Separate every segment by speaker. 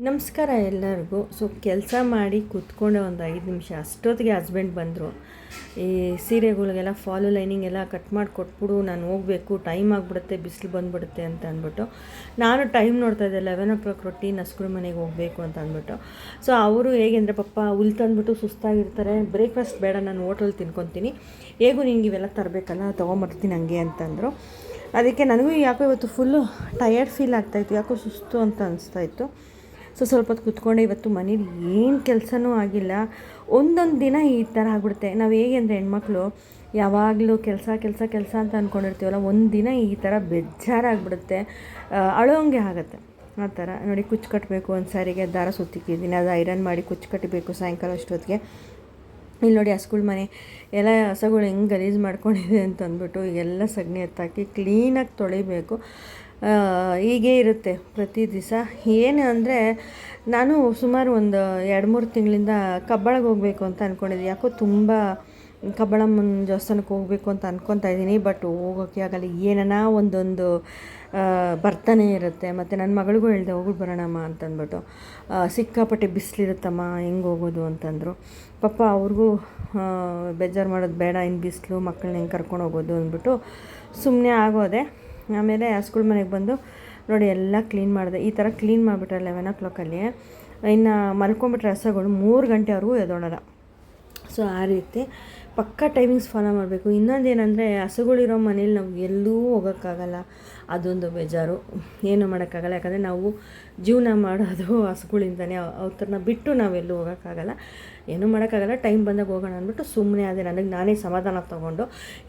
Speaker 1: ನಮಸ್ಕಾರ ಎಲ್ಲರಿಗೂ. ಕೆಲಸ ಮಾಡಿ ಕೂತ್ಕೊಂಡೆ ಒಂದು 5 ನಿಮಿಷ ಅಷ್ಟೊತ್ತಿಗೆ ಹಸ್ಬೆಂಡ್ ಬಂದರು. ಈ ಸೀರೆಗಳಿಗೆಲ್ಲ ಫಾಲು ಲೈನಿಂಗ್ ಎಲ್ಲ ಕಟ್ ಮಾಡಿ ಕೊಟ್ಬಿಡು, ನಾನು ಹೋಗಬೇಕು, ಟೈಮ್ ಆಗಿಬಿಡುತ್ತೆ, ಬಿಸಿಲು ಬಂದುಬಿಡುತ್ತೆ ಅಂತ ಅಂದ್ಬಿಟ್ಟು ನಾನು ಟೈಮ್ ನೋಡ್ತಾಯಿದ್ದೆ. 11 o'clock ರೊಟ್ಟಿ ನಸ್ಕುಳ ಮನೆಗೆ ಹೋಗಬೇಕು ಅಂತ ಅಂದ್ಬಿಟ್ಟು. ಅವರು ಹೇಗೆ ಅಂದರೆ ಪಾಪ ಹುಲ್ ತಂದುಬಿಟ್ಟು ಸುಸ್ತಾಗಿರ್ತಾರೆ. ಬ್ರೇಕ್ಫಾಸ್ಟ್ ಬೇಡ, ನಾನು ಹೋಟೆಲ್ ತಿನ್ಕೊತೀನಿ, ಹೇಗೂ ನಿಂಗೆ ಇವೆಲ್ಲ ತರಬೇಕಲ್ಲ, ತೊಗೊಂಬರ್ತೀನಿ ಹಂಗೆ ಅಂತಂದರು. ಅದಕ್ಕೆ ನನಗೂ ಯಾಕೋ ಇವತ್ತು ಫುಲ್ಲು ಟಯರ್ಡ್ ಫೀಲ್ ಆಗ್ತಾಯಿತ್ತು, ಯಾಕೋ ಸುಸ್ತು ಅಂತ ಅನಿಸ್ತಾಯಿತ್ತು. ಸ್ವಲ್ಪ ಹೊತ್ತು ಕೂತ್ಕೊಂಡೆ. ಇವತ್ತು ಮನೇಲಿ ಏನು ಕೆಲಸನೂ ಆಗಿಲ್ಲ. ಒಂದೊಂದು ದಿನ ಈ ಥರ ಆಗ್ಬಿಡುತ್ತೆ. ನಾವು ಹೇಗೆ ಅಂದರೆ ಹೆಣ್ಮಕ್ಳು ಯಾವಾಗಲೂ ಕೆಲಸ ಕೆಲಸ ಕೆಲಸ ಅಂತ ಅಂದ್ಕೊಂಡಿರ್ತೀವಲ್ಲ, ಒಂದು ದಿನ ಈ ಥರ ಬೇಜಾರಾಗ್ಬಿಡುತ್ತೆ, ಅಳೋಂಗೆ ಆಗುತ್ತೆ. ಆ ಥರ ನೋಡಿ, ಕುಚ್ಚು ಕಟ್ಟಬೇಕು, ಒಂದು ಸಾರಿಗೆ ದಾರ ಸುತ್ತಿಕ್ಕಿದ್ದೀನಿ, ಅದು ಐರನ್ ಮಾಡಿ ಕುಚ್ಚು ಕಟ್ಟಬೇಕು ಸಾಯಂಕಾಲ ಅಷ್ಟೊತ್ತಿಗೆ. ಇಲ್ಲಿ ನೋಡಿ ಹಸುಗಳ ಮನೆ ಎಲ್ಲ, ಹಸುಗಳು ಹೆಂಗೆ ಗಲೀಜು ಮಾಡ್ಕೊಂಡಿದೆ ಅಂತ ಅಂದ್ಬಿಟ್ಟು ಈಗೆಲ್ಲ ಸಗಣಿ ಎತ್ತಾಕಿ ಕ್ಲೀನಾಗಿ ತೊಳಿಬೇಕು. ಹೀಗೇ ಇರುತ್ತೆ ಪ್ರತಿ ದಿವಸ. ಏನು ಅಂದರೆ ನಾನು ಸುಮಾರು ಒಂದು 2-3 ತಿಂಗಳಿಂದ ಕಬ್ಬಾಳಗೆ ಹೋಗಬೇಕು ಅಂತ ಅಂದ್ಕೊಂಡಿದ್ದೆ. ಯಾಕೋ ತುಂಬ ಕಬ್ಬಾಳಮ್ಮನ ದೇವಸ್ಥಾನಕ್ಕೆ ಹೋಗಬೇಕು ಅಂತ ಅಂದ್ಕೊತಾ ಇದ್ದೀನಿ, ಬಟ್ ಹೋಗೋಕ್ಕೆ ಆಗಲ್ಲ. ಏನನ ಒಂದೊಂದು ಬರ್ತಾನೆ ಇರುತ್ತೆ. ಮತ್ತು ನನ್ನ ಮಗಳಿಗೂ ಹೇಳಿದೆ ಹೋಗ್ಬಿಟ್ಟು ಬರೋಣಮ್ಮ ಅಂತಂದ್ಬಿಟ್ಟು. ಸಿಕ್ಕಾಪಟ್ಟೆ ಬಿಸಿಲಿರುತ್ತಮ್ಮ, ಹೆಂಗೆ ಹೋಗೋದು ಅಂತಂದರು. ಪಾಪ ಅವ್ರಿಗೂ ಬೇಜಾರು ಮಾಡೋದು ಬೇಡ, ಇನ್ನು ಬಿಸಿಲು, ಮಕ್ಕಳನ್ನ ಹೆಂಗೆ ಕರ್ಕೊಂಡು ಹೋಗೋದು ಅಂದ್ಬಿಟ್ಟು ಸುಮ್ಮನೆ ಆಗೋದೆ. ಆಮೇಲೆ ಹಸುಗಳ ಮನೆಗೆ ಬಂದು ನೋಡಿ ಎಲ್ಲ ಕ್ಲೀನ್ ಮಾಡಿದೆ. ಈ ಥರ ಕ್ಲೀನ್ ಮಾಡಿಬಿಟ್ರೆ 11 o'clockಲ್ಲಿ ಇನ್ನು ಮಲ್ಕೊಂಬಿಟ್ರೆ ಹಸುಗಳು 3 ಗಂಟೆವರೆಗೂ ಎದ್ದೋಳಲ್ಲ. ಆ ರೀತಿ ಪಕ್ಕಾ ಟೈಮಿಂಗ್ಸ್ ಫಾಲೋ ಮಾಡಬೇಕು. ಇನ್ನೊಂದೇನೆಂದರೆ ಹಸುಗಳಿರೋ ಮನೇಲಿ ನಾವು ಎಲ್ಲೂ ಹೋಗೋಕ್ಕಾಗಲ್ಲ, ಅದೊಂದು ಬೇಜಾರು. ಏನು ಮಾಡೋಕ್ಕಾಗಲ್ಲ, ಯಾಕಂದರೆ ನಾವು ಜೀವನ ಮಾಡೋದು ಹಸುಗಳಿಂದನೇ. ಅವ್ರನ್ನ ಬಿಟ್ಟು ನಾವೆಲ್ಲೂ ಹೋಗೋಕ್ಕಾಗಲ್ಲ, ಏನೂ ಮಾಡೋಕ್ಕಾಗಲ್ಲ. ಟೈಮ್ ಬಂದಾಗ ಹೋಗೋಣ ಅಂದ್ಬಿಟ್ಟು ಸುಮ್ಮನೆ ಅದೇ ನನಗೆ ನಾನೇ ಸಮಾಧಾನ ತೊಗೊಂಡು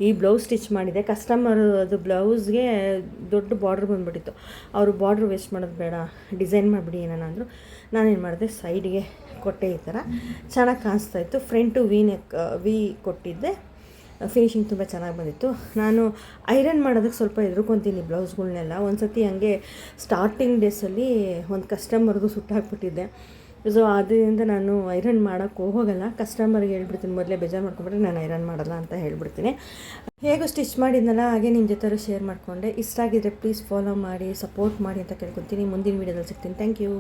Speaker 1: ಈ ಬ್ಲೌಸ್ ಸ್ಟಿಚ್ ಮಾಡಿದೆ. ಕಸ್ಟಮರ್ ಅದು ಬ್ಲೌಸ್ಗೆ ದೊಡ್ಡ ಬಾರ್ಡ್ರ್ ಬಂದುಬಿಟ್ಟಿತ್ತು. ಅವರು ಬಾರ್ಡ್ರ್ ವೇಸ್ಟ್ ಮಾಡೋದು ಬೇಡ, ಡಿಸೈನ್ ಮಾಡಿಬಿಡಿ ಏನಾನ ಅಂದರು. ನಾನೇನು ಮಾಡಿದೆ, ಸೈಡ್ಗೆ ಕೊಟ್ಟೆ. ಈ ಥರ ಚೆನ್ನಾಗಿ ಕಾಣಿಸ್ತಾಯಿತ್ತು. ಫ್ರಂಟು ವಿ ಕೊಟ್ಟಿದ್ದೆ. ಫಿನಿಶಿಂಗ್ ತುಂಬ ಚೆನ್ನಾಗಿ ಬಂದಿತ್ತು. ನಾನು ಐರನ್ ಮಾಡೋದಕ್ಕೆ ಸ್ವಲ್ಪ ಹೆದರ್ಕೊತೀನಿ ಬ್ಲೌಸ್ಗಳ್ನೆಲ್ಲ. ಒಂದು ಸತಿ ಹಂಗೆ ಸ್ಟಾರ್ಟಿಂಗ್ ಡೇಸಲ್ಲಿ ಒಂದು ಕಸ್ಟಮರ್ದು ಸುಟ್ಟಾಕ್ಬಿಟ್ಟಿದ್ದೆ. ಅದರಿಂದ ನಾನು ಐರನ್ ಮಾಡೋಕ್ಕೆ ಹೋಗಲ್ಲ. ಕಸ್ಟಮರ್ಗೆ ಹೇಳ್ಬಿಡ್ತೀನಿ, ಮೊದಲೇ ಬೇಜಾರು ಮಾಡ್ಕೊಂಬಿಟ್ರೆ ನಾನು ಐರನ್ ಮಾಡಲ್ಲ ಅಂತ ಹೇಳ್ಬಿಡ್ತೀನಿ. ಹೇಗೂ ಸ್ಟಿಚ್ ಮಾಡಿದ್ನಲ್ಲ, ಹಾಗೆ ನಿಮ್ಮ ಜೊತೆ ಶೇರ್ ಮಾಡಿಕೊಂಡೆ. ಇಷ್ಟ ಆಗಿದ್ರೆ ಪ್ಲೀಸ್ ಫಾಲೋ ಮಾಡಿ, ಸಪೋರ್ಟ್ ಮಾಡಿ ಅಂತ ಕೇಳ್ಕೊತೀನಿ. ಮುಂದಿನ ವೀಡಿಯೋದಲ್ಲಿ ಸಿಗ್ತೀನಿ. Thank you.